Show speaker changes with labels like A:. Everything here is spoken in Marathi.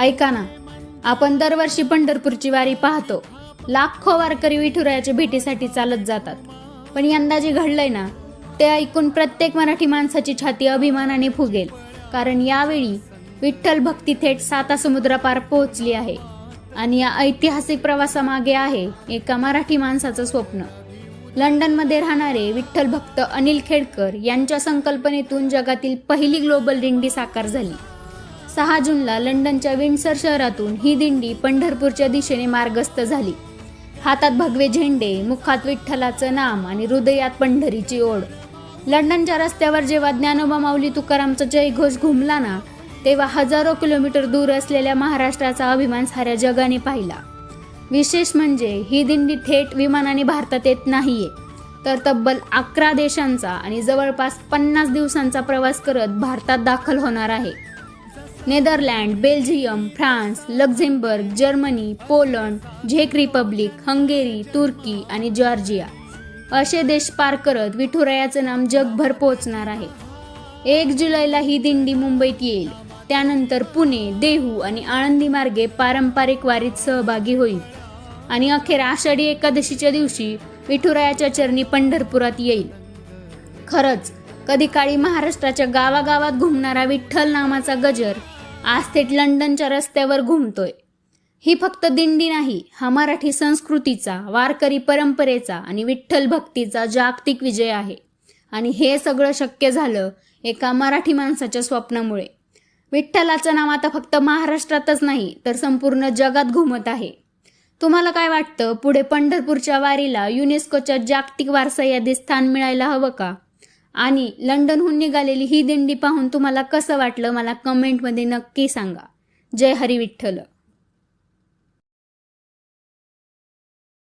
A: ऐका ना, आपण दरवर्षी पंढरपूरची वारी पाहतो. लाखो वारकरी विठुरायाच्या भेटीसाठी चालत जातात. पण यंदा जे घडलंय ना, ते ऐकून प्रत्येक मराठी माणसाची छाती अभिमानाने फुगेल. कारण यावेळी विठ्ठल भक्ती थेट सातासमुद्रापार पोहोचली आहे. आणि या ऐतिहासिक प्रवासामागे आहे एका मराठी माणसाचं स्वप्न. लंडनमध्ये राहणारे विठ्ठल भक्त अनिल खेडकर यांच्या संकल्पनेतून जगातील पहिली ग्लोबल दिंडी साकार झाली. 6 जूनला लंडनच्या विंडसर शहरातून ही दिंडी पंढरपूरच्या दिशेने मार्गस्थ झाली. हातात भगवे झेंडे, मुखात विठ्ठलाचं नाम आणि हृदयात पंढरीची ओढ. लंडनच्या रस्त्यावर जेव्हा ज्ञानोबा माऊली तुकारामचा जयघोष घुमला ना, तेव्हा हजारो किलोमीटर दूर असलेल्या महाराष्ट्राचा अभिमान साऱ्या जगाने पाहिला. विशेष म्हणजे ही दिंडी थेट विमानाने भारतात येत नाहीये, तर तब्बल 11 देशांचा आणि जवळपास 50 दिवसांचा प्रवास करत भारतात दाखल होणार आहे. Netherland, Belgium, France, Luxembourg, Germany, Poland, झेक रिपब्लिक, हंगेरी, तुर्की आणि जॉर्जिया असे देश पार करत विठुरायाचं नाम जगभर पोहोचणार आहे. 1 जुलैला ही दिंडी मुंबईत येईल. त्यानंतर पुणे, देहू आणि आळंदी मार्गे पारंपरिक वारीत सहभागी होईल आणि अखेर आषाढी एकादशीच्या दिवशी विठुरायाच्या चरणी पंढरपुरात येईल. खरंच कधी काळी महाराष्ट्राच्या गावागावात घुमणारा विठ्ठल नामाचा गजर आज थेट लंडनच्या रस्त्यावर घुमतोय. ही फक्त दिंडी नाही, हा मराठी संस्कृतीचा, वारकरी परंपरेचा आणि विठ्ठल भक्तीचा जागतिक विजय आहे. आणि हे सगळं शक्य झालं एका मराठी माणसाच्या स्वप्नामुळे. विठ्ठलाचं नाव आता फक्त महाराष्ट्रातच नाही, तर संपूर्ण जगात घुमत आहे. तुम्हाला काय वाटतं, पुढे पंढरपूरच्या वारीला युनेस्कोच्या जागतिक वारसा यादीत स्थान मिळायला हवं का? आणि लंडनहून निघालेली ही दिंडी पाहून तुम्हाला कसं वाटलं, मला कमेंटमध्ये नक्की सांगा. जय हरी विठ्ठल.